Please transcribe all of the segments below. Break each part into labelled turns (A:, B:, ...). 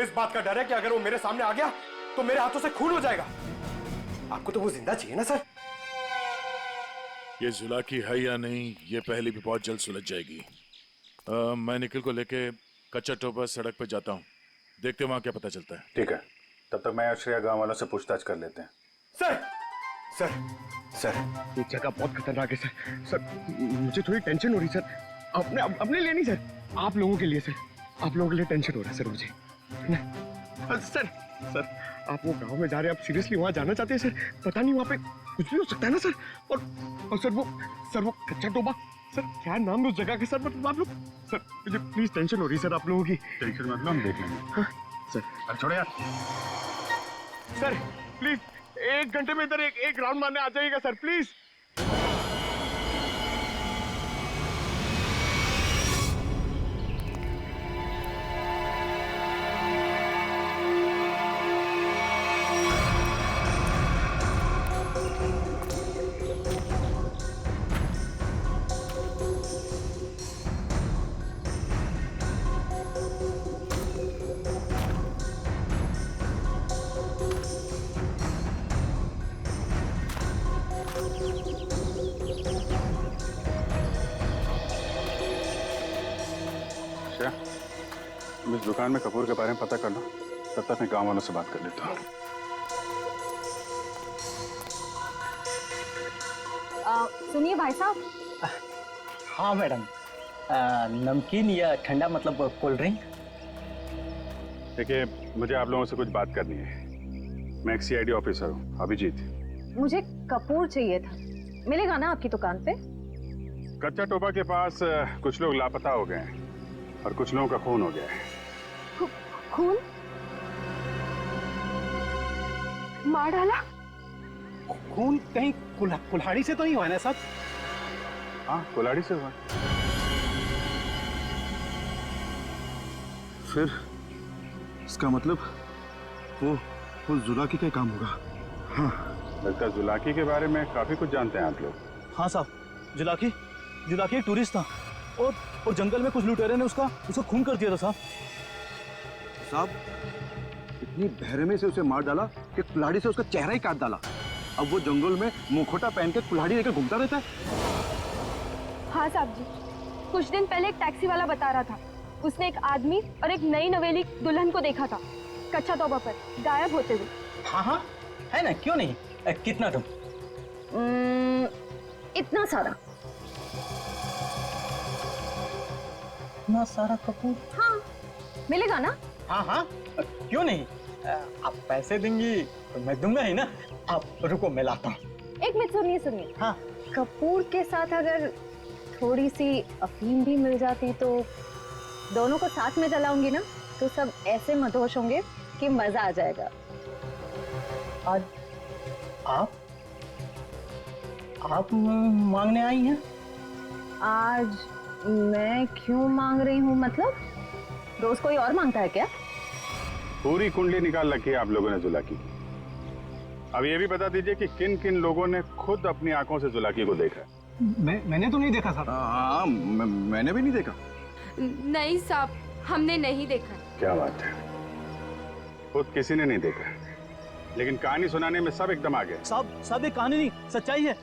A: इस बात का डर है कि अगर वो मेरे सामने आ गया तो मेरे हाथों से खून हो जाएगा। आपको तो वो जिंदा चाहिए ना सर।
B: ये जुलाकी है या नहीं, ये पहले भी बहुत जल्द सुलझ जाएगी। मैं निखिल को लेके कच्चा टोपा सड़क पे जाता हूँ, देखते वहां क्या पता चलता है।
C: ठीक है, तब तक मैं और श्रेया गांव वालों से पूछताछ कर लेते हैं।
A: सर सर सर
D: ये जगह बहुत खतरनाक है सर। सर मुझे थोड़ी टेंशन हो रही सर। अपने लिए नहीं सर, आप लोगों के लिए सर। आप लोगों के लिए टेंशन हो रहा है सर मुझे। सर सर आप वो गांव में जा रहे हैं, आप सीरियसली वहां जाना चाहते हैं सर? पता नहीं वहां पे कुछ भी हो सकता है ना सर। और सर वो कच्चा टोबा, सर क्या नाम है उस जगह के सर? मतलब आप लोग सर, मुझे प्लीज टेंशन हो रही है सर आप लोगों की।
C: टेंशन मतलब हम देख लेंगे।
D: हाँ, सर
C: अब छोड़ो यार।
D: सर प्लीज 1 घंटे में इधर एक राउंड मारने आ जाइएगा सर प्लीज।
C: तुम इस दुकान में कपूर के बारे में पता कर लो, तब तक मैं गांव वालों से बात कर लेता हूँ।
E: सुनिए भाई साहब।
F: हाँ मैडम, नमकीन या ठंडा मतलब कोल्ड ड्रिंक?
C: देखिए, मुझे आप लोगों से कुछ बात करनी है। मैं एक सीआईडी ऑफिसर हूँ, अभिजीत।
E: मुझे कपूर चाहिए था, मिलेगा ना आपकी दुकान पे?
C: कच्चा टोबा के पास कुछ लोग लापता हो गए हैं और कुछ लोगों का खून हो गया है।
E: खून? मार डाला?
F: खून कहीं कुल्हाड़ी से तो नहीं हुआ ना साहब?
C: हाँ, कुल्हाड़ी से हुआ।
D: फिर इसका मतलब वो जुलाकी का काम होगा। हाँ,
C: लगता है जुलाकी के बारे में काफी कुछ जानते हैं आप लोग।
F: हाँ साहब, जुलाकी एक टूरिस्ट था और जंगल में कुछ लुटेरे ने उसका खून कर दिया था
D: साहब इतनी बहरमे से उसे मार डाला कि कुल्हाड़ी से उसका चेहरा ही काट डाला। अब वो जंगल में मुखौटा पहन के कुल्हाड़ी लेकर घूमता रहता है।
E: हाँ साहब जी, कुछ दिन पहले एक टैक्सी वाला बता रहा था उसने एक आदमी और एक नई नवेली दुल्हन को देखा था कच्चा तोबा पर गायब होते हुए।
F: हाँ है ना, क्यों नहीं? कितना तुम?
E: इतना सारा।
F: इतना सारा कपूर?
E: हाँ, मिलेगा ना?
F: हाँ क्यों नहीं? आप पैसे देंगी तो मैं दूंगा ही ना। आप रुको, मैं लाता हूँ।
E: एक मिनट सुनिए।
F: हाँ,
E: कपूर के साथ अगर थोड़ी सी अफीम भी मिल जाती तो दोनों को साथ में जलाऊंगी ना, तो सब ऐसे मदहोश होंगे कि मजा आ जाएगा।
F: आज आप मांगने आई हैं?
E: आज मैं क्यों मांग रही हूँ मतलब? रोज कोई और मांगता है क्या?
C: पूरी कुंडली निकाल रखी है आप लोगों ने जुलाकी की। अब ये भी बता दीजिए कि किन किन लोगों ने खुद अपनी आंखों से जुलाकी को देखा?
F: मैंने तो नहीं देखा साहब।
D: हाँ, मैंने भी नहीं देखा।
G: नहीं साहब, हमने नहीं देखा।
C: क्या बात है, खुद किसी ने नहीं देखा, लेकिन कहानी सुनाने में सब एकदम आ गए।
F: साहब ये कहानी नहीं, सच्चाई है।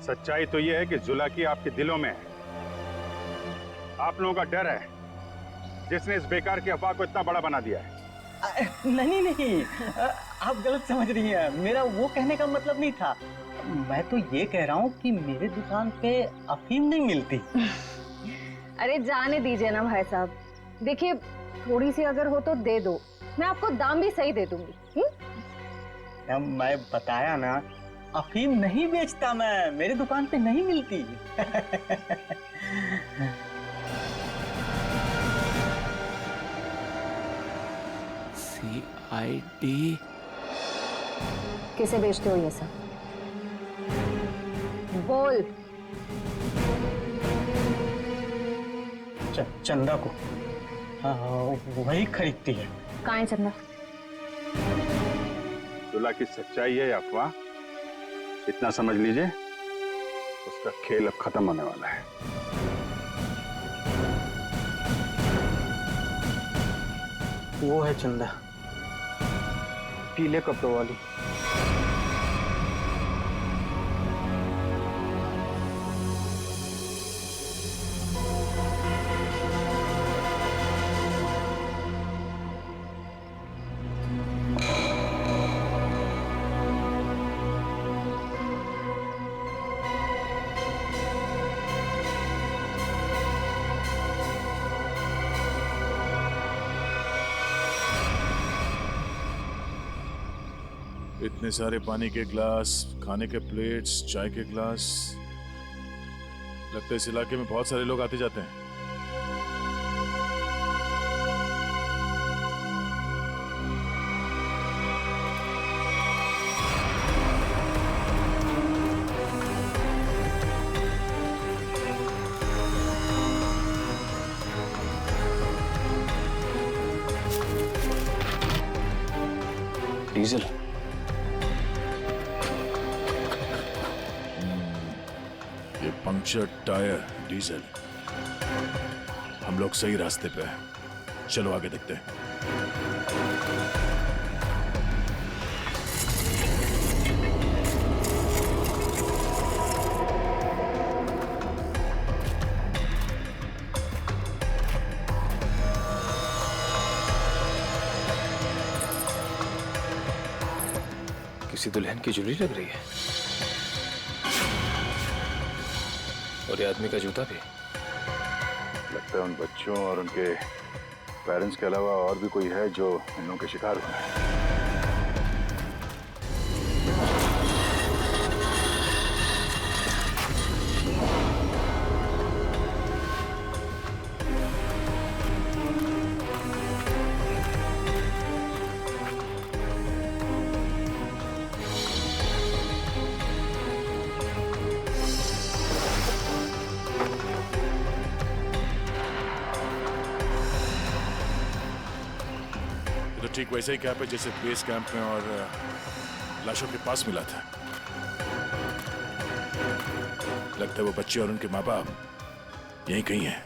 C: सच्चाई तो ये है कि जुलाकी आपके दिलों में है। आप लोगों का डर है जिसने इस बेकार की अफवाह को इतना बड़ा बना दिया है।
F: नहीं, आप गलत समझ रही हैं। मेरा वो कहने का मतलब नहीं था। मैं तो ये कह रहा हूँ कि मेरे दुकान पे अफीम नहीं मिलती।
E: अरे जाने दीजिए ना भाई साहब, देखिए थोड़ी सी अगर हो तो दे दो, मैं आपको दाम भी सही दे दूंगी।
F: मैं बताया ना, अफीम नहीं बेचता मैं, मेरे दुकान पे नहीं मिलती।
H: CID
E: किसे बेचते हो ये सब? बोल।
F: चंदा को। वही खरीदती है।
E: कहाँ है चंदा?
C: जुलाकी सच्चाई है या अफवाह, इतना समझ लीजिए, उसका खेल अब खत्म होने वाला है।
F: वो है चंदा, पीले कपड़ों वाली।
B: इतने सारे पानी के ग्लास, खाने के प्लेट्स, चाय के ग्लास। लगता है इस इलाके में बहुत सारे लोग आते जाते हैं।
A: डीजल।
B: ये पंक्चर टायर, डीजल। हम लोग सही रास्ते पे हैं। चलो आगे देखते हैं।
A: किसी दुल्हन की ज्वेलरी लग रही है, और ये आदमी का जूता भी।
C: लगता है उन बच्चों और उनके पेरेंट्स के अलावा और भी कोई है जो इन लोगों के शिकार हुए हैं।
B: तो ठीक वैसे ही कैप है जैसे बेस कैंप में और लाशों के पास मिला था। लगता है वो बच्चे और उनके माँ बाप यहीं कहीं हैं।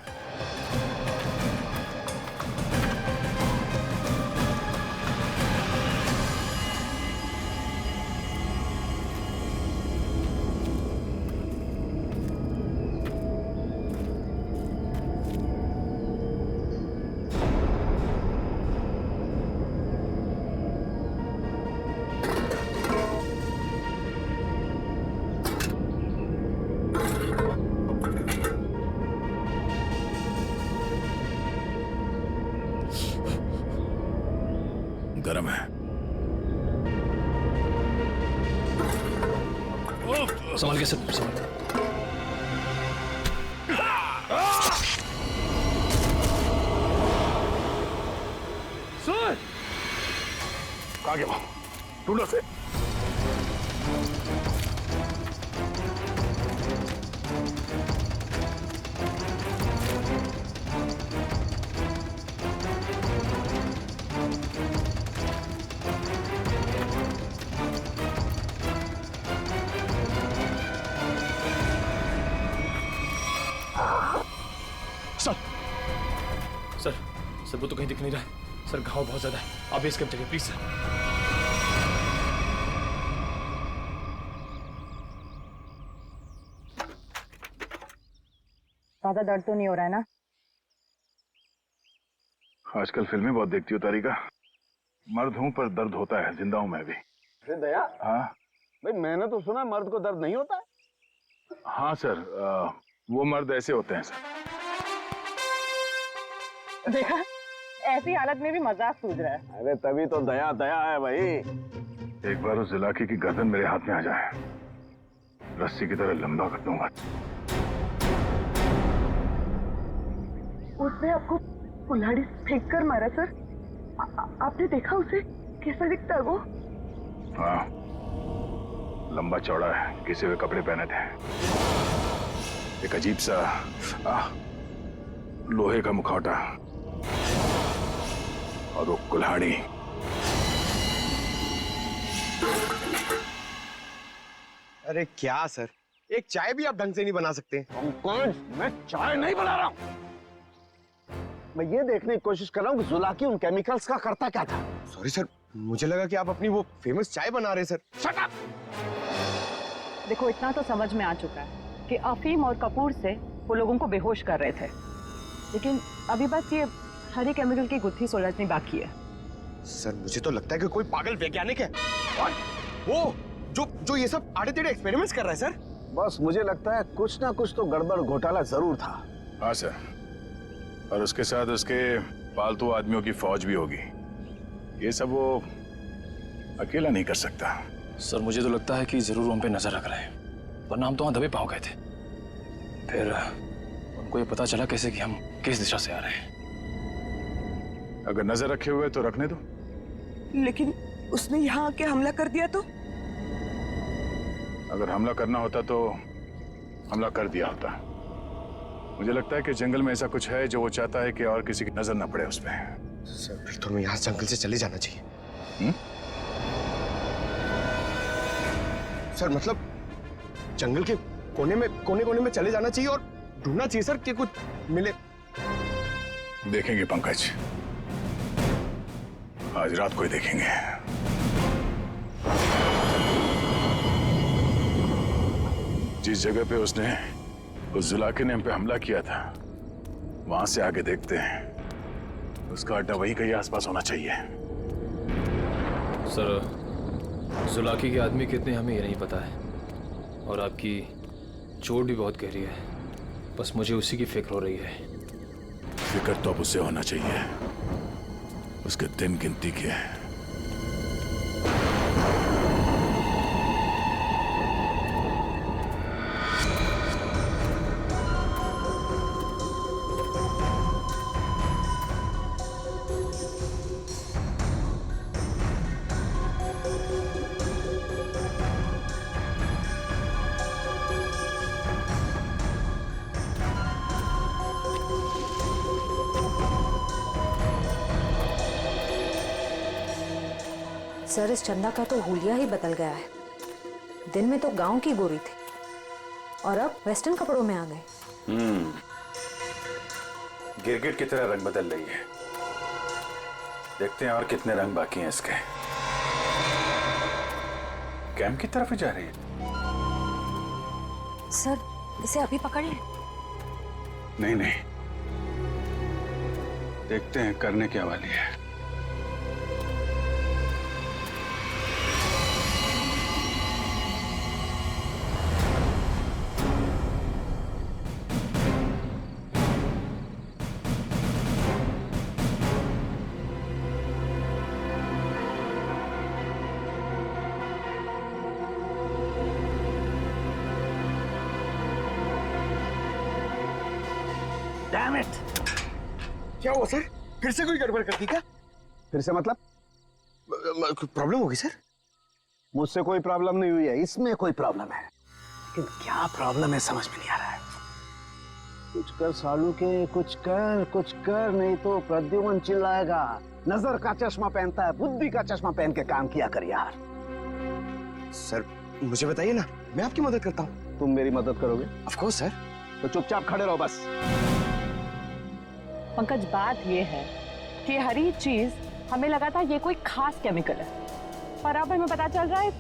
B: गरम है।
A: संभाल के सर, संभाल।
C: सर कहाँ गया वो? ढूंढो से।
A: सर वो तो कहीं दिख नहीं रहा है सर। घाव बहुत ज्यादा है, आप बेस कैंप चलिए प्लीज सर।
E: ज्यादा दर्द तो नहीं हो रहा है ना?
C: आजकल फिल्में बहुत देखती हो तारिका। मर्द हूं पर दर्द होता है, जिंदा हूं मैं भी।
D: दया,
C: हाँ
D: भाई मैंने तो सुना मर्द को दर्द नहीं होता है।
C: हाँ सर, वो मर्द ऐसे होते हैं सर।
E: देखा, ऐसी हालत में भी मजाक सूझ रहा है।
D: अरे तभी तो दया दया है भाई।
C: एक बार उस जिलाकी की गर्दन मेरे हाथ में आ जाए, रस्सी की तरह लंबा कर दूंगा।
H: उसने आपको कुल्हाड़ी फेंक कर मारा सर? आपने देखा उसे? कैसा दिखता है वो?
C: हाँ, लंबा चौड़ा है, घिसे हुए कपड़े पहने थे, एक अजीब सा लोहे का मुखौटा और वो कुल्हाड़ी।
D: अरे क्या सर, एक चाय भी आप ढंग से नहीं बना सकते? पंकज, मैं चाय नहीं बना रहा हूं। मैं ये देखने की कोशिश कर रहा हूँ कि जुलाकी उन केमिकल्स का करता क्या था।
A: सॉरी सर, मुझे लगा कि आप अपनी वो फेमस चाय बना रहे हैं सर।
D: Shut up!
H: देखो इतना तो समझ में आ चुका है कि अफीम और कपूर से वो लोगों को बेहोश कर रहे थे, लेकिन अभी बस ये हरी केमिकल की गुत्थी सुलझनी बाकी है।
A: सर मुझे तो लगता है कि कोई पागल वैज्ञानिक है। वो जो ये सब आड़े टेढ़े एक्सपेरिमेंट्स कर रहा है सर।
D: बस मुझे लगता है कुछ ना कुछ तो गड़बड़ घोटाला जरूर था।
B: हाँ सर, और उसके साथ उसके पालतू आदमियों की फौज भी होगी। ये सब वो अकेला नहीं कर सकता।
I: सर मुझे तो लगता है कि जरूर हम पे नजर रख रहे हैं, वरना हम तो वहां दबे पांव गए थे। फिर उनको ये पता चला कैसे कि हम किस दिशा से आ रहे हैं।
B: अगर नजर रखे हुए तो रखने दो।
H: लेकिन उसने यहाँ आके हमला कर दिया तो?
B: अगर हमला करना होता तो हमला कर दिया होता। मुझे लगता है कि जंगल में ऐसा कुछ है जो वो चाहता है कि और किसी की नजर ना पड़े उस पर।
A: सर फिर तो हमें यहाँ जंगल से चले जाना चाहिए। सर मतलब जंगल के कोने में चले जाना चाहिए और ढूंढना चाहिए सर कि कुछ मिले।
B: देखेंगे पंकज, आज रात को ही देखेंगे। जिस जगह पे उसने उस जुलाकी ने हम पे हमला किया था, वहां से आगे देखते हैं। उसका अड्डा वही कहीं आसपास होना चाहिए।
I: सर जुलाकी के आदमी कितने हमें ये नहीं पता है, और आपकी चोट भी बहुत गहरी है। बस मुझे उसी की फिक्र हो रही है।
B: फिक्र तो अब उससे होना चाहिए। उसके दिन गिनती के हैं।
E: सर इस चंदा का तो हुलिया ही बदल गया है। दिन में तो गांव की गोरी थी और अब वेस्टर्न कपड़ों में आ गए।
B: गिरगिट की तरह रंग बदल रही है। देखते हैं और कितने रंग बाकी हैं इसके। कैंप की तरफ ही जा रही है।
E: सर इसे अभी पकड़े।
C: नहीं नहीं, देखते हैं करने क्या वाली है।
D: Damn it!
A: क्या हुआ सर? फिर से कोई गड़बड़ कर दी क्या?
D: फिर से मतलब?
A: प्रॉब्लम होगी सर?
D: मुझसे कोई प्रॉब्लम नहीं हुई है, इसमें कोई प्रॉब्लम है। लेकिन क्या प्रॉब्लम है समझ में नहीं आ रहा है। कुछ कर सालू के, कुछ कर नहीं तो प्रद्युमन चिल्लाएगा। नजर का चश्मा पहनता है, बुद्धि का चश्मा पहन के काम किया कर यार।
A: सर मुझे बताइए ना, मैं आपकी मदद करता हूँ।
D: तुम मेरी मदद करोगे?
A: Of course sir.
D: तो चुपचाप खड़े रहो बस।
H: पंकज बात ये है कि हरी चीज हमें लगा था ये कोई खास केमिकल है, पर अब हमें पता चल रहा है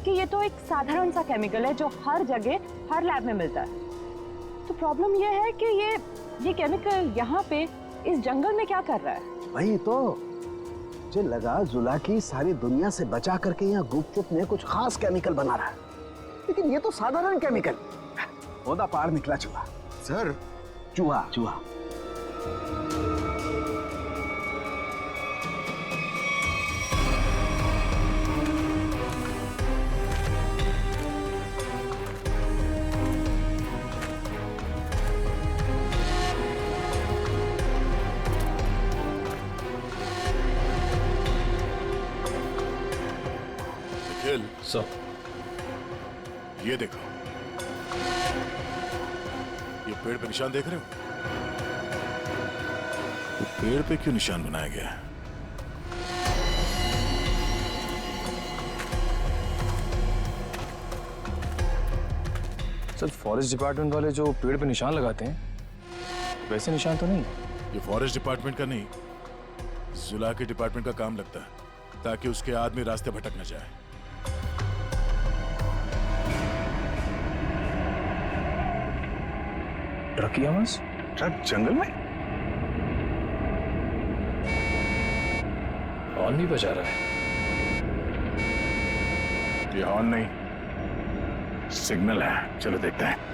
H: कि ये तो एक साधारण सा केमिकल है जो हर जगह हर लैब में मिलता है। तो प्रॉब्लम ये है कि ये केमिकल यहाँ पे इस जंगल में क्या कर रहा है?
D: वही तो मुझे लगा जुलाकी सारी दुनिया से बचा करके यहाँ गुपचुप में कुछ खास केमिकल बना रहा है, लेकिन ये तो साधारण केमिकल। ओदा पार निकला चूहा।
A: सर
D: चूहा चूहा।
B: निखिल,
I: सर
B: ये देखो, ये पेड़ पे निशान देख रहे हो? तो पेड़ पे क्यों निशान बनाया गया है?
I: सर फॉरेस्ट डिपार्टमेंट वाले जो पेड़ पे निशान लगाते हैं वैसे निशान तो नहीं।
B: ये फॉरेस्ट डिपार्टमेंट का नहीं, जुला के डिपार्टमेंट का काम लगता है, ताकि उसके आदमी रास्ते भटक न जाए।
I: ट्रक की आवाज?
C: ट्रक जंगल में?
I: हॉर्न भी बजा रहा है।
C: ये हॉर्न नहीं, सिग्नल है। चलो देखते हैं।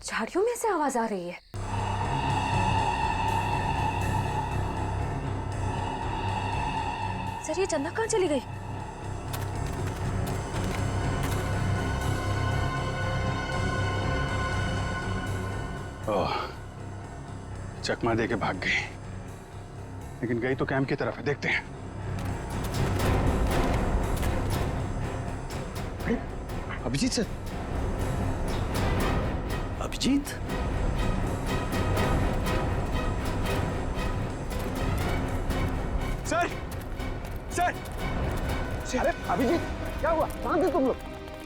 H: झाड़ियों में से आवाज आ रही है। सर, ये चंदा कहाँ चली गई?
C: ओह, चकमा दे के भाग गई, लेकिन गई तो कैंप की तरफ है। देखते हैं।
A: Abhijit sir.
I: Abhijit?
A: Sir sir अरे अभिजीत, क्या हुआ? कहाँ थे तुम लोग?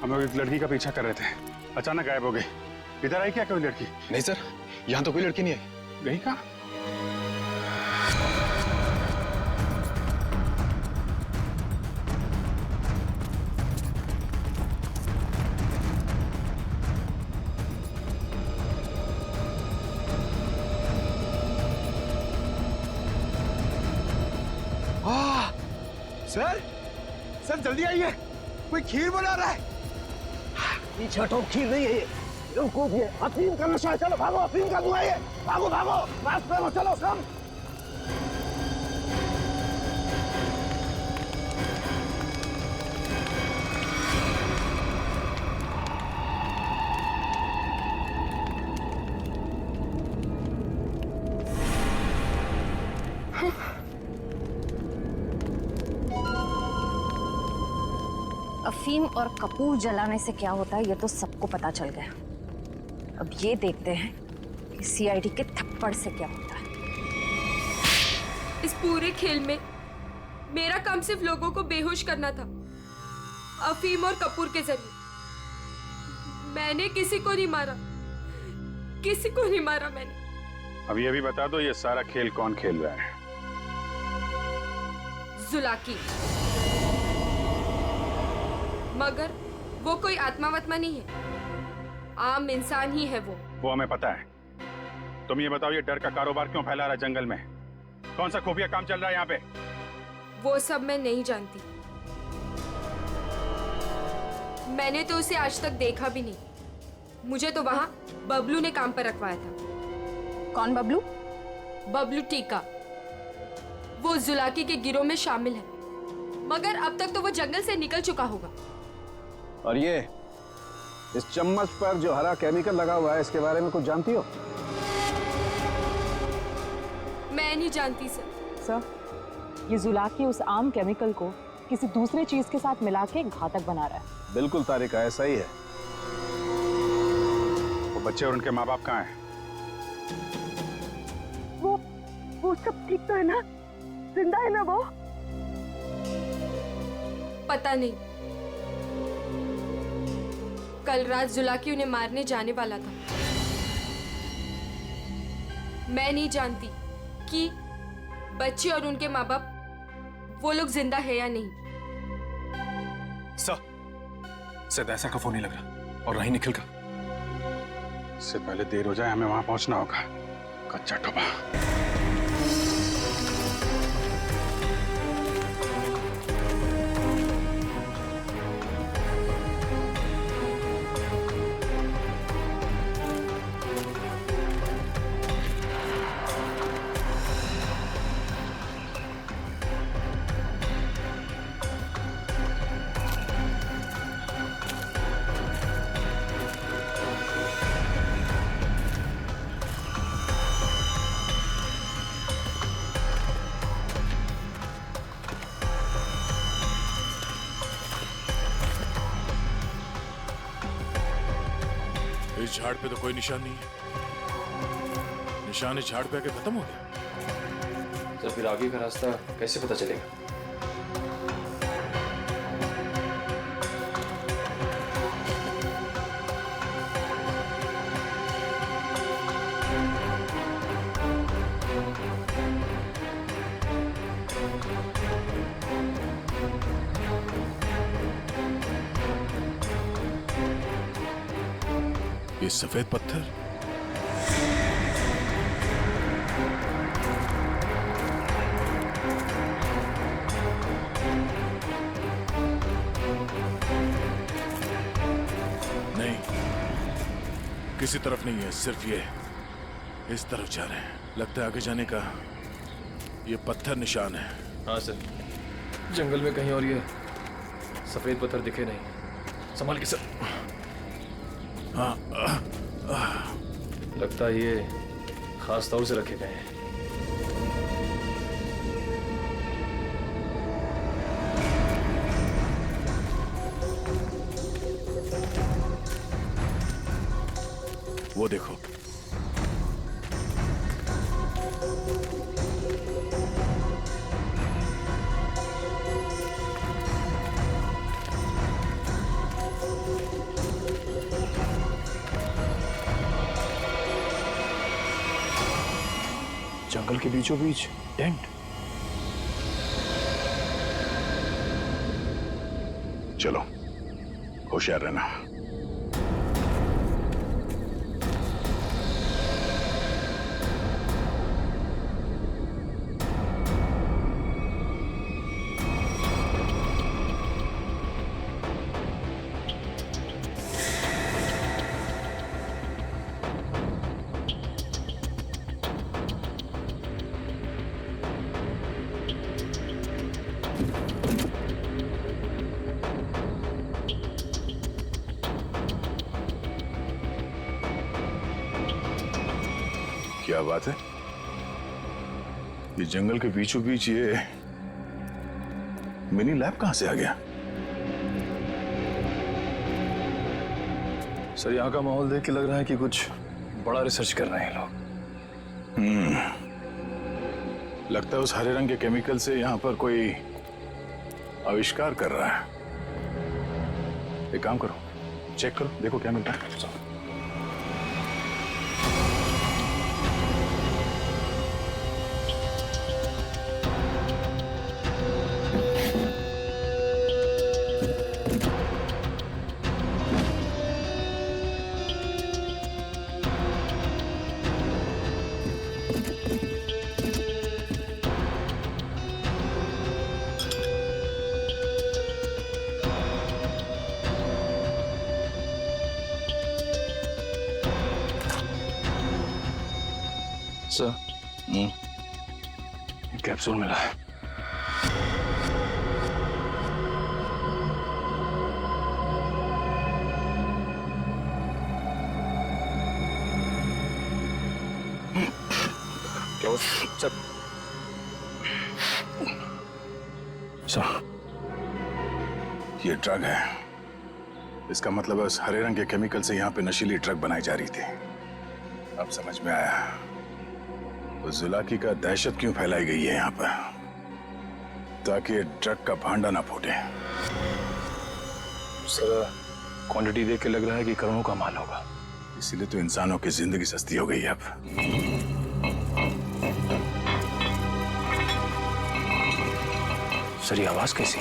C: हम लोग एक लड़की का पीछा कर रहे थे, अचानक गायब हो गई। इधर आई क्या कोई लड़की?
A: नहीं सर, यहाँ तो कोई लड़की नहीं आई।
C: गई कहाँ?
A: सर सर जल्दी आइए, कोई खीर बना रहा है।
D: पीछे हटो, खीर नहीं है ये, बेवकूफ ये अफीम का नशा है। चलो भागो, अफीम का धुआं है। भागो भागो, मास्क पहनो, चलो सब।
E: अफीम और कपूर जलाने से क्या होता है ये तो सबको पता चल गया। अब ये देखते हैं कि सीआईडी के थप्पड़ से क्या होता है।
G: इस पूरे खेल में मेरा काम सिर्फ लोगों को बेहोश करना था, अफीम और कपूर के जरिए। मैंने किसी को नहीं मारा, किसी को नहीं मारा मैंने।
C: अब ये भी बता दो, ये सारा खेल कौन खेल रहा है?
G: जुलाकी। मगर वो कोई आत्मा वत्मा नहीं है, आम इंसान ही है वो
C: हमें पता है। तुम ये बताओ, ये डर का कारोबार क्यों फैला रहा है जंगल में? कौन सा खुफिया काम चल रहा है यहाँ पे?
G: वो सब मैं नहीं जानती। मैंने तो उसे आज तक देखा भी नहीं, मुझे तो वहाँ बबलू ने काम पर रखवाया था।
H: कौन बबलू?
G: बबलू टीका। वो जुलाकी के गिरोह में शामिल है, मगर अब तक तो वो जंगल से निकल चुका होगा।
J: और ये इस चम्मच पर जो हरा केमिकल लगा हुआ है, इसके बारे में कुछ जानती हो?
G: मैं नहीं जानती सर।
H: सर, ये जुलाकी उस आम केमिकल को किसी दूसरे चीज के साथ मिला के घातक बना रहा है।
J: बिल्कुल तारिका, ऐसा ही है।
C: वो बच्चे और उनके माँ बाप कहाँ हैं?
H: वो सब ठीक तो है ना? जिंदा है ना वो?
G: पता नहीं। कल रात जुलाकी उन्हें मारने जाने वाला था। मैं नहीं जानती कि बच्चे और उनके माँ बाप वो लोग जिंदा है या नहीं।
I: शायद ऐसा का फोन नहीं लग रहा, और नहीं निखिल का।
C: इससे पहले देर हो जाए, हमें वहां पहुंचना होगा। कच्चा टोपा।
B: इस झाड़ पे तो कोई निशान नहीं है। निशान इस झाड़ पे आके खत्म हो गया।
I: तो फिर आगे का रास्ता कैसे पता चलेगा?
B: ये सफेद पत्थर, नहीं, किसी तरफ नहीं है, सिर्फ ये इस तरफ जा रहे हैं। लगता है आगे जाने का ये पत्थर निशान है।
I: हाँ सर, जंगल में कहीं और ये सफेद पत्थर दिखे नहीं। संभाल के सर। लगता है ये खास तौर से रखे गए हैं।
B: वो देखो,
I: जंगल के बीचों बीच टेंट।
C: चलो, होशियार रहना।
B: क्या बात है? ये जंगल के बीचों बीच ये मिनी लैब कहां से आ गया?
I: सर, यहाँ का माहौल देख के लग रहा है कि कुछ बड़ा रिसर्च कर रहे हैं लोग।
B: लगता है उस हरे रंग के केमिकल से यहाँ पर कोई आविष्कार कर रहा है। एक काम करो, चेक करो, देखो क्या मिलता है।
I: कैप्सूल मिला है।
J: क्या वो सर
C: ये ड्रग है। इसका मतलब है उस हरे रंग के केमिकल से यहाँ पे नशीली ड्रग बनाई जा रही थी। अब समझ में आया तो जुलाकी का दहशत क्यों फैलाई गई है यहाँ पर, ताकि ये ड्रग का भांडा ना फूटे।
I: सर क्वांटिटी देख के लग रहा है कि करोड़ों का माल होगा।
C: इसीलिए तो इंसानों की जिंदगी सस्ती हो गई है अब।
I: सर ये आवाज कैसी?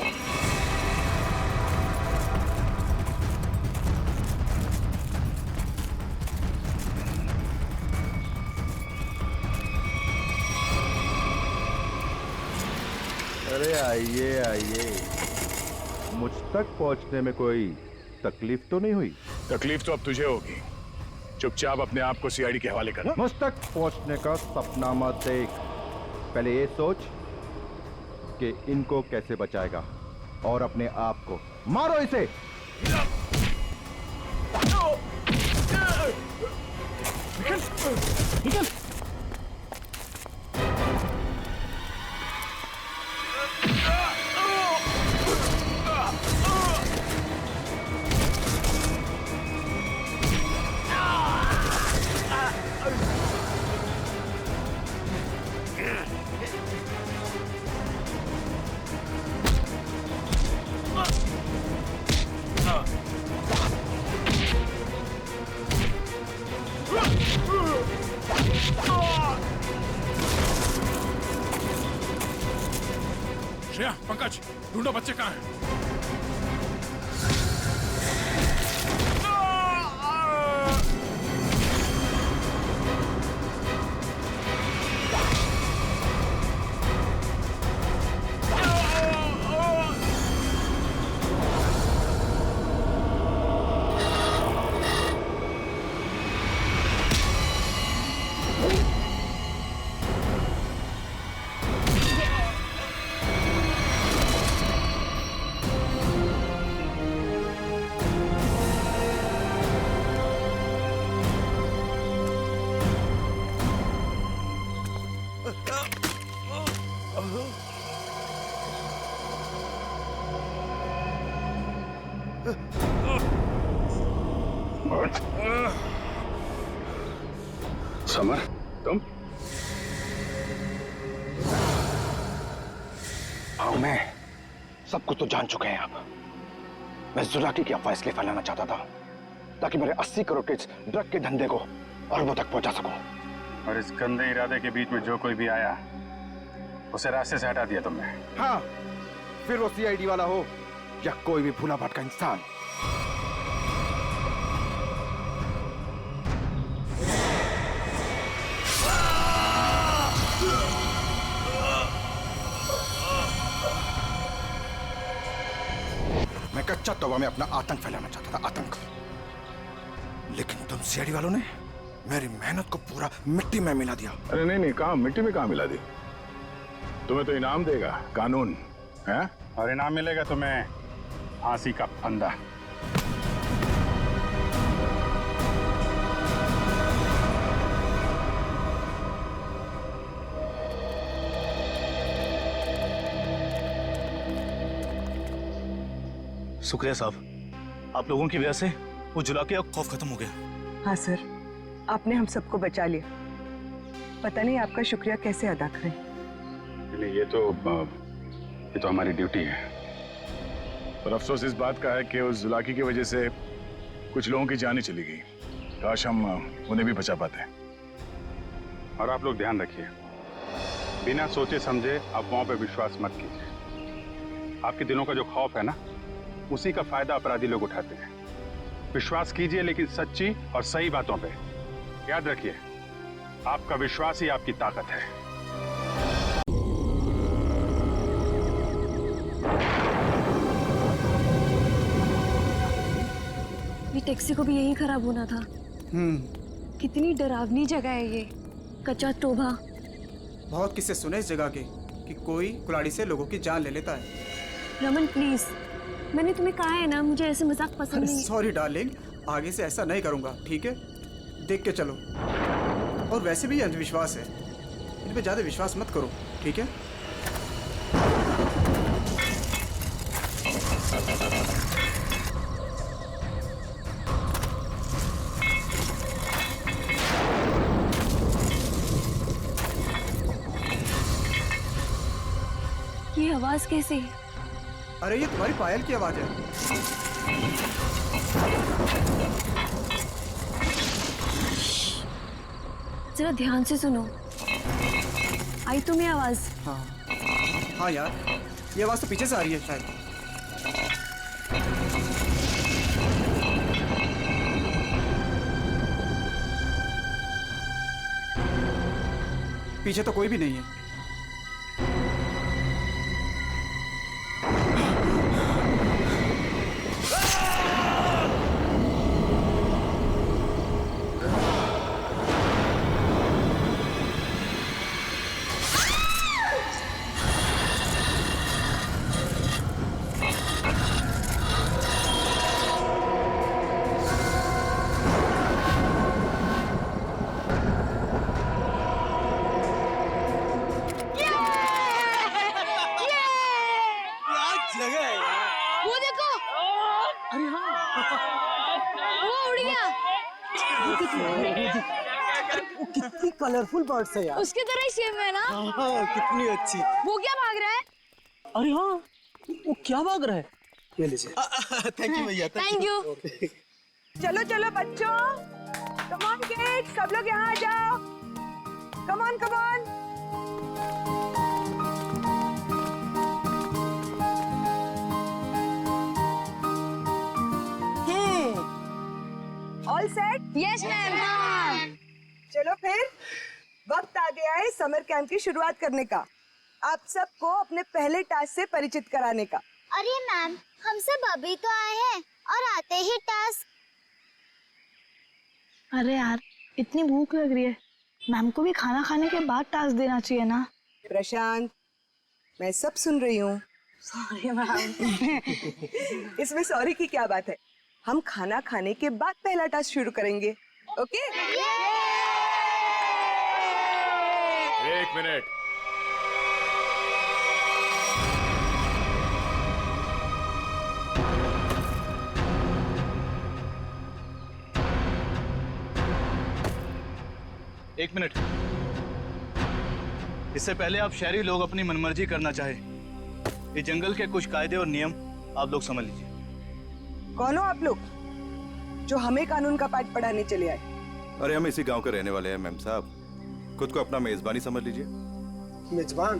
K: अरे आइए आइए, मुझ तक पहुंचने में कोई तकलीफ तो नहीं हुई?
C: तकलीफ तो अब तुझे होगी। चुपचाप अपने आप को सीआईडी के हवाले कर।
K: मुझ तक पहुंचने का सपना मत देख, पहले ये सोच कि इनको कैसे बचाएगा और अपने आप को। मारो इसे। निकल।
B: श्रेया, पंकज, ढूंढो बच्चे कहाँ हैं?
C: समर, तुम?
A: हाँ मैं सब कुछ तो जान चुके हैं आप। मैं जुलाकी की अफवाह इसलिए फैलाना चाहता था ताकि मेरे 80 करोड़ के इस ड्रग के धंधे को अरबों तक पहुंचा सकूं।
C: और इस गंदे इरादे के बीच में जो कोई भी आया उसे रास्ते से हटा दिया तुमने।
K: हाँ, फिर वो सीआईडी वाला हो या कोई भी भूला भटका इंसान।
A: मैं कच्चा तवा में अपना आतंक फैलाना चाहता था, आतंक। लेकिन तुम सीआईडी वालों ने मेरी मेहनत को पूरा मिट्टी में मिला दिया।
C: अरे नहीं, कहाँ मिट्टी में कहाँ मिला दी? तुम्हें तो इनाम देगा कानून, है? और इनाम मिलेगा तुम्हें फांसी का फंदा।
L: शुक्रिया साहब, आप लोगों की वजह से वो जुलाकी का खौफ खत्म हो गया।
M: हाँ सर, आपने हम सबको बचा लिया। पता नहीं आपका शुक्रिया कैसे अदा करें।
C: ये तो हमारी ड्यूटी है। और अफसोस इस बात का है कि उस जुलाकी की वजह से कुछ लोगों की जान ही चली गई। काश हम उन्हें भी बचा पाते। और आप लोग ध्यान रखिए, बिना सोचे समझे अफवाहों पे विश्वास मत कीजिए। आपके दिलों का जो खौफ है ना, उसी का फायदा अपराधी लोग उठाते हैं। विश्वास कीजिए लेकिन सच्ची और सही बातों पे। याद रखिए, आपका विश्वास ही आपकी ताकत है।
G: ये टैक्सी को भी यही खराब होना था। कितनी डरावनी जगह है ये, कच्चा टोभा।
N: बहुत किस्से सुने इस जगह के कि कोई कुल्हाड़ी से लोगों की जान ले लेता है।
E: रमन प्लीज, मैंने तुम्हें कहा है ना मुझे ऐसे मजाक पसंद नहीं।
N: सॉरी डार्लिंग, आगे से ऐसा नहीं करूंगा, ठीक है? देख के चलो। और वैसे भी ये अंधविश्वास है, इन पे ज्यादा विश्वास मत करो, ठीक है?
E: ये आवाज कैसी है?
N: अरे ये तुम्हारी पायल की आवाज है।
E: जरा ध्यान से सुनो, आई तुम्हें आवाज?
N: हाँ यार, ये आवाज तो पीछे से आ रही है शायद। पीछे तो कोई भी नहीं है।
O: वो देखो,
F: अरे हाँ,
O: वो उड़ गया।
F: वो कितनी कलरफुल बर्ड्स है यार।
O: उसकी तरह ही सेम है ना?
F: हाँ, कितनी अच्छी।
O: वो क्या भाग रहा है?
F: अरे हाँ, वो क्या भाग रहा है? ये लीजिए।
N: थैंक यू भैया।
O: Thank you.
M: चलो चलो बच्चों, कम ऑन किड्स, सब लोग यहाँ आ जाओ। Come on come on. All set?
O: Yes ma'am.
M: चलो फिर वक्त आ गया है समर कैंप की शुरुआत करने का। आप सबको अपने पहले टास्क से परिचित कराने का।
P: अरे मैम, हम सब अभी तो आए हैं और आते ही टास्क।
Q: अरे यार, इतनी भूख लग रही है, मैम को भी खाना खाने के बाद टास्क देना चाहिए ना।
M: प्रशांत, मैं सब सुन रही हूँ।
Q: Sorry ma'am.
M: इसमें सॉरी की क्या बात है? हम खाना खाने के बाद पहला टास्क शुरू करेंगे, ओके?
B: एक मिनट।
L: एक मिनट। इससे पहले आप शहरी लोग अपनी मनमर्जी करना चाहे, ये जंगल के कुछ कायदे और नियम आप लोग समझ लीजिए।
M: कौन हो आप लोग जो हमें कानून का पाठ पढ़ाने चले आए?
K: अरे हम इसी गांव के रहने वाले हैं मैम साहब, खुद को अपना मेजबानी समझ लीजिए।
R: मेजबान?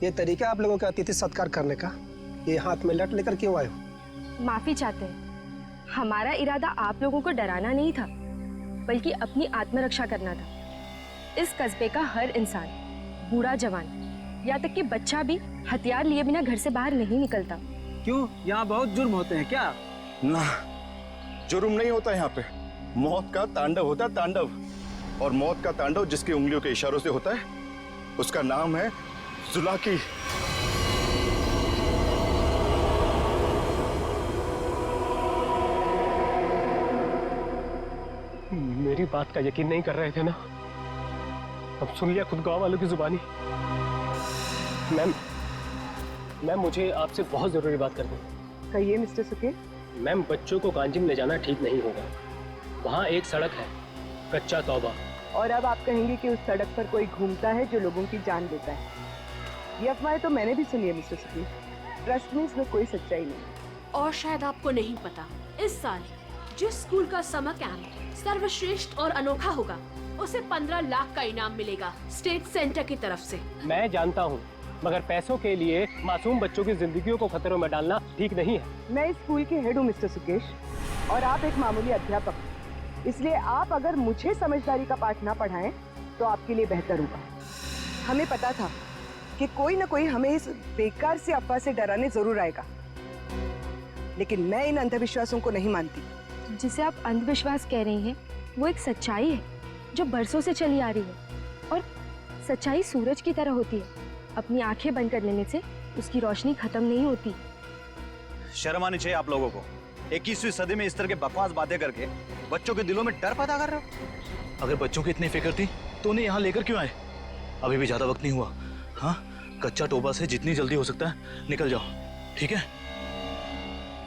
R: ये तरीका आप लोगों का अतिथि सत्कार करने का, ये हाथ में लट लेकर क्यों आए हो?
E: माफी चाहते हैं, हमारा इरादा आप लोगों को डराना नहीं था, बल्कि अपनी आत्मरक्षा करना था। इस कस्बे का हर इंसान, बूढ़ा जवान, यहाँ तक कि बच्चा भी हथियार लिए बिना घर से बाहर नहीं निकलता।
F: क्यों? यहाँ बहुत जुर्म होते हैं क्या?
K: ना, जुर्म नहीं होता यहाँ पे, मौत का तांडव होता है, तांडव। और मौत का तांडव जिसकी उंगलियों के इशारों से होता है, उसका नाम है जुलाकी।
R: मेरी बात का यकीन नहीं कर रहे थे ना? अब सुन लिया खुद गांव वालों की जुबानी। मैम मुझे आपसे बहुत जरूरी बात करनी है।
M: कहिए मिस्टर सुके।
R: मैम, बच्चों को कांजिम ले जाना ठीक नहीं होगा। वहाँ एक सड़क है, कच्चा तौबा।
M: और अब आप कहेंगे कि उस सड़क पर कोई घूमता है जो लोगों की जान लेता है। ये अफवाहें तो मैंने भी सुनी है मिस्टर सुके। ट्रस्ट में इसमें कोई सच्चाई नहीं।
S: और शायद आपको नहीं पता, इस साल जिस स्कूल का समर कैंप सर्वश्रेष्ठ और अनोखा होगा, उसे 15 लाख का इनाम मिलेगा स्टेट सेंटर की तरफ से।
R: मैं जानता हूँ, मगर पैसों के लिए मासूम बच्चों की जिंदगियों को खतरों में डालना ठीक नहीं है।
M: मैं इस स्कूल के हेड हूँ मिस्टर सुकेश, और आप एक मामूली अध्यापक। इसलिए आप अगर मुझे समझदारी का पाठ ना पढ़ाएं तो आपके लिए बेहतर होगा। हमें पता था कि कोई ना कोई हमें इस बेकार से अफवाह से डराने जरूर आएगा, लेकिन मैं इन अंधविश्वासों को नहीं मानती।
E: जिसे आप अंधविश्वास कह रही हैं, वो एक सच्चाई है जो बरसों से चली आ रही है। और सच्चाई सूरज की तरह होती है, अपनी आंखें बंद कर लेने से उसकी रोशनी खत्म नहीं होती।
L: शर्म आनी चाहिए आप लोगों को। 21वीं सदी में इस तरह के बकवास बातें करके बच्चों के दिलों में डर पैदा कर रहे हो। अगर बच्चों की इतनी फिक्र थी तो उन्हें यहाँ लेकर क्यों आए? अभी भी ज्यादा वक्त नहीं हुआ। हाँ, कच्चा टोबा से जितनी जल्दी हो सकता है निकल जाओ, ठीक है?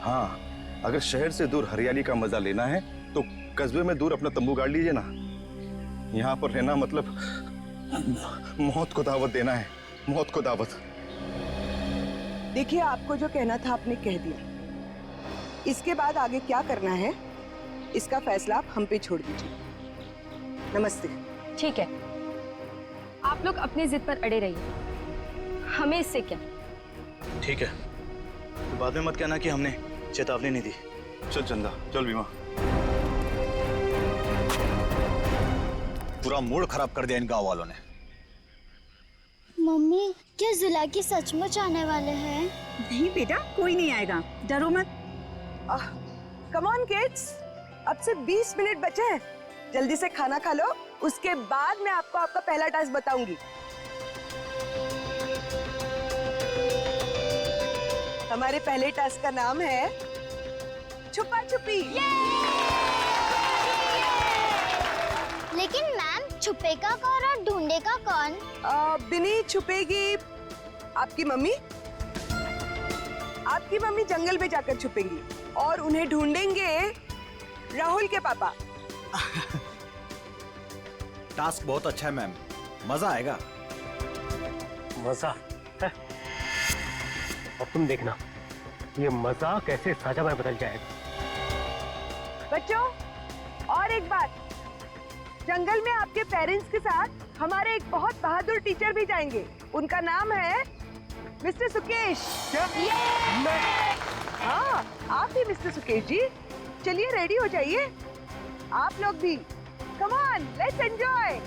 K: हाँ, अगर शहर से दूर हरियाली का मजा लेना है तो कस्बे में दूर अपना तंबू गाड़ लीजिए ना। यहाँ पर रहना मतलब मौत को दावत देना है, मौत को दावत।
M: देखिए, आपको जो कहना था आपने कह दिया। इसके बाद आगे क्या करना है इसका फैसला आप हम पे छोड़ दीजिए। नमस्ते।
E: ठीक है, आप लोग अपनी जिद पर अड़े रहिए, हमें इससे क्या।
L: ठीक है, तो बाद में मत कहना कि हमने चेतावनी नहीं दी।
K: चल चंदा, चल बीमा।
L: पूरा मूड खराब कर दिया इन गांव वालों ने।
P: मम्मी, क्या जुलाकी सचमुच आने वाले हैं?
M: नहीं बेटा, कोई नहीं आएगा, डरो मत। कम ऑन किड्स, अब से 20 मिनट बचे हैं, जल्दी से खाना खा लो, उसके बाद मैं आपको आपका पहला टास्क बताऊंगी। हमारे पहले टास्क का नाम है छुपा छुपी।
P: लेकिन मैम, छुपेगा कौन और ढूंढेगा कौन?
M: बिनी छुपेगी आपकी मम्मी। आपकी मम्मी जंगल में जाकर छुपेंगी और उन्हें ढूंढेंगे राहुल के पापा।
L: टास्क बहुत अच्छा है मैम, मजा आएगा।
R: मजा है? अब तुम देखना, ये मजा कैसे सजा में बदल जाएगा।
M: बच्चों, और एक बात, जंगल में आपके पेरेंट्स के साथ हमारे एक बहुत बहादुर टीचर भी जाएंगे। उनका नाम है मिस्टर सुकेश। हाँ, आप भी मिस्टर सुकेश जी। चलिए रेडी हो जाइए, आप लोग भी। Come on, let's enjoy.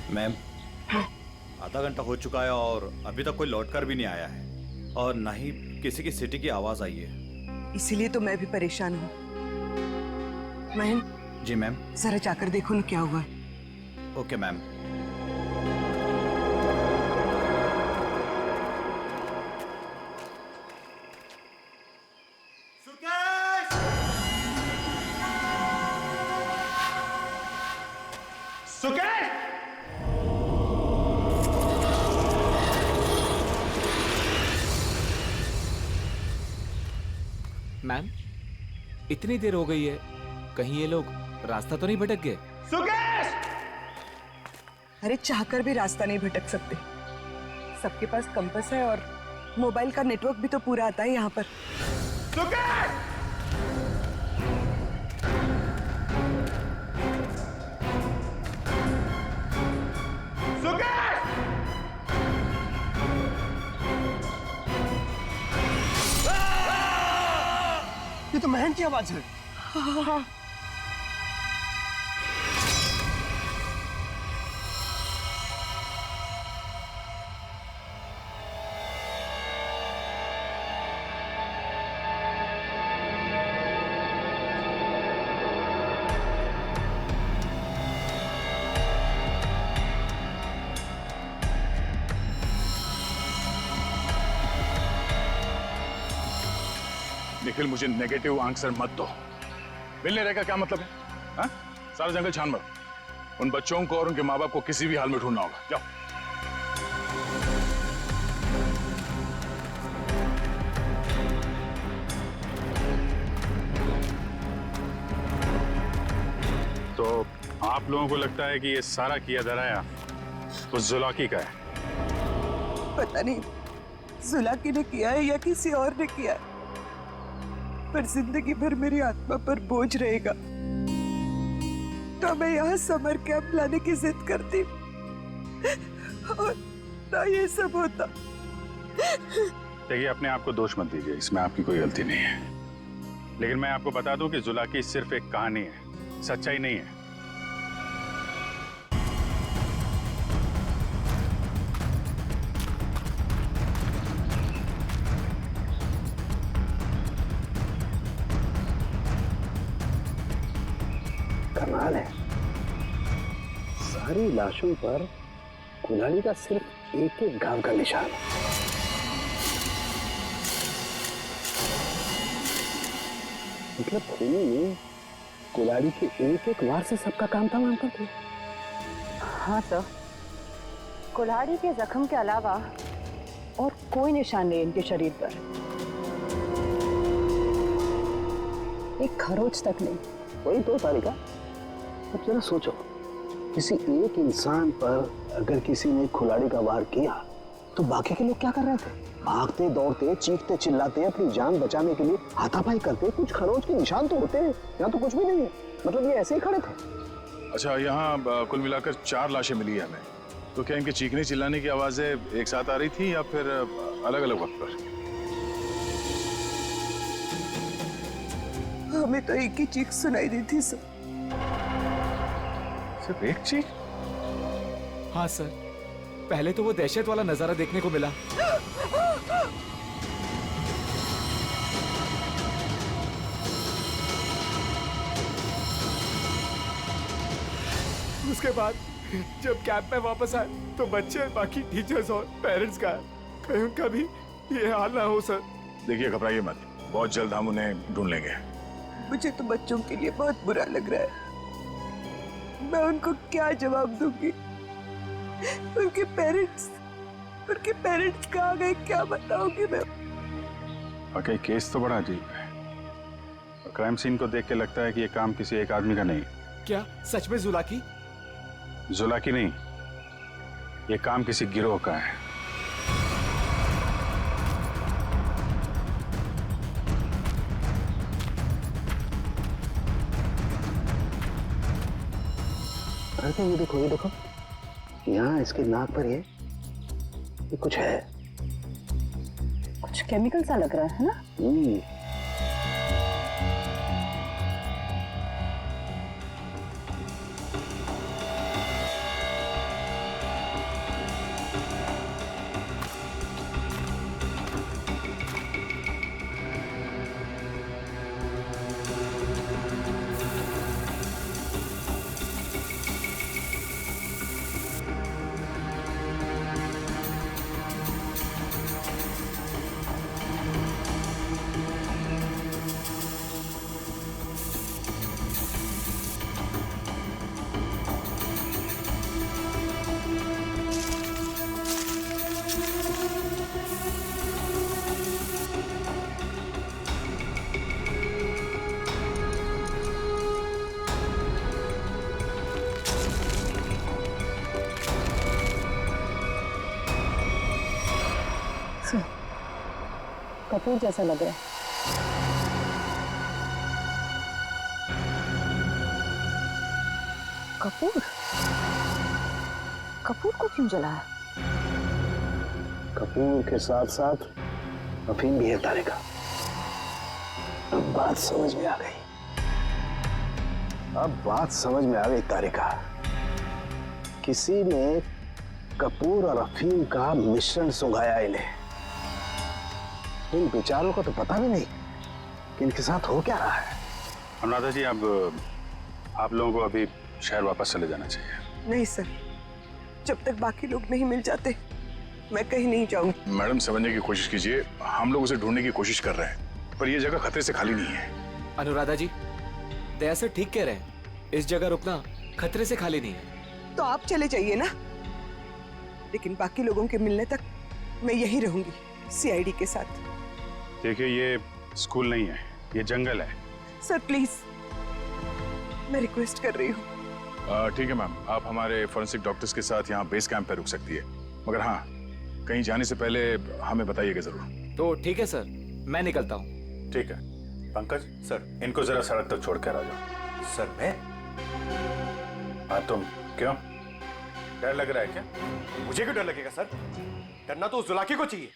L: Ma'am, आधा घंटा हो चुका है और अभी तक कोई लौटकर भी नहीं आया है और ना ही किसी की सिटी की आवाज आई है।
M: इसीलिए तो मैं भी परेशान हूँ। महन।
L: जी मैम।
M: जरा जाकर देखो ना क्या हुआ है।
L: Okay ma'am.
T: मैम, इतनी देर हो गई है, कहीं ये लोग रास्ता तो नहीं भटक गए?
M: अरे चाहकर भी रास्ता नहीं भटक सकते, सबके पास कंपास है और मोबाइल का नेटवर्क भी तो पूरा आता है यहाँ पर।
R: ये तो महन की आवाज है।
M: हाँ।
C: निखिल, मुझे नेगेटिव आंसर मत दो। मिलने रहने का क्या मतलब है? हाँ? सारा जंगल छान मारो। उन बच्चों को और उनके माँ बाप को किसी भी हाल में ढूंढना होगा। जाओ। तो आप लोगों को लगता है कि ये सारा किया धराया उस जुलाकी का है?
M: पता नहीं जुलाकी ने किया है या किसी और ने किया है, पर जिंदगी भर मेरी आत्मा पर बोझ रहेगा। तो मैं यहाँ समर कैंप लाने की जिद करती और ना ये सब होता।
C: देखिए, अपने आप को दोष मत दीजिए, इसमें आपकी कोई गलती नहीं है। लेकिन मैं आपको बता दूं कि जुलाकी सिर्फ एक कहानी है, सच्चाई नहीं है।
R: कमाल है, सारी लाशों पर कुल्हाड़ी का सिर्फ एक एक घाव का निशान है। मतलब खूनी ने कुल्हाड़ी के एक एक वार से सबका काम तमाम कर दिया।
H: हाँ सर, कुल्हाड़ी के जख्म के अलावा और कोई निशान नहीं इनके शरीर पर, एक खरोच तक नहीं।
R: वही तो तारिका, अब जरा सोचो, किसी एक इंसान पर अगर किसी ने कुल्हाड़ी का वार किया तो बाकी के लोग क्या कर रहे थे? भागते दौड़ते, चीखते चिल्लाते, अपनी जान बचाने के लिए हाथापाई करते। कुछ खरोच के निशान तो होते हैं, यहाँ तो कुछ भी नहीं है। मतलब ये ऐसे ही खड़े थे।
C: अच्छा, यहाँ कुल मिलाकर 4 लाशें मिली है हमें। तो क्या इनके चीखने चिल्लाने की आवाजें एक साथ आ रही थी या फिर अलग अलग वक्त पर?
M: हमें तो एक ही चीख सुनाई दी थी सर।
C: सिर्फ एक चीख?
T: हाँ सर, पहले तो वो दहशत वाला नजारा देखने को मिला। उसके बाद जब कैंप में वापस आए तो बच्चे, बाकी टीचर्स और पेरेंट्स का कहीं उनका भी ये हाल ना हो सर।
C: देखिए, घबराइए मत, बहुत जल्द हम उन्हें ढूंढ लेंगे।
M: मुझे तो बच्चों के लिए बहुत बुरा लग रहा है। मैं उनको क्या जवाब दूंगी? उनके पेरेंट्स कहाँ गए, क्या बताऊंगी मैं?
C: वाकई केस तो बड़ा अजीब है और क्राइम सीन को देख के लगता है कि ये काम किसी एक आदमी का नहीं।
T: क्या सच में जुलाकी?
C: जुलाकी नहीं, ये काम किसी गिरोह का है।
R: अरे ये देखो, ये देखो, यहाँ इसके नाक पर ये कुछ है,
H: कुछ केमिकल सा लग रहा है ना? कपूर जैसा लग रहा है। कपूर? कपूर को क्यों जलाया?
R: कपूर के साथ साथ अफीम भी है तारिका। अब बात समझ में आ गई। अब बात समझ में आ गई तारिका। किसी ने कपूर और अफीम का मिश्रण सुंघाया इन्हें। इन बेचारों को तो पता भी नहीं कि इनके साथ हो क्या रहा है।
C: अनुराधा जी, अब आप लोगों को अभी शहर वापस चले जाना चाहिए।
M: नहीं सर, जब तक बाकी लोग नहीं मिल जाते मैं कहीं नहीं जाऊंगी।
C: मैडम, समझने की कोशिश कीजिए, हम लोग उसे ढूंढने की कोशिश कर रहे हैं। पर यह जगह खतरे से खाली नहीं है।
T: अनुराधा जी, दया सर ठीक कह रहे हैं, इस जगह रुकना खतरे से खाली नहीं है।
M: तो आप चले जाइए ना, लेकिन बाकी लोगों के मिलने तक मैं यहीं रहूंगी सीआईडी के साथ।
C: देखिए, ये स्कूल नहीं है, ये जंगल है।
M: सर प्लीज, मैं रिक्वेस्ट कर रही हूँ।
C: ठीक है मैम, आप हमारे फॉरेंसिक डॉक्टर्स के साथ यहाँ बेस कैंप पे रुक सकती है, मगर हाँ, कहीं जाने से पहले हमें बताइएगा जरूर।
T: तो ठीक है सर, मैं निकलता हूँ।
C: ठीक है। पंकज सर, इनको जरा सड़क तक छोड़ कर आ जाओ।
L: सर मैं?
C: हाँ तुम, क्यों? डर लग रहा है क्या?
T: मुझे क्यों डर लगेगा सर? डरना तो उस जुलाकी को चाहिए।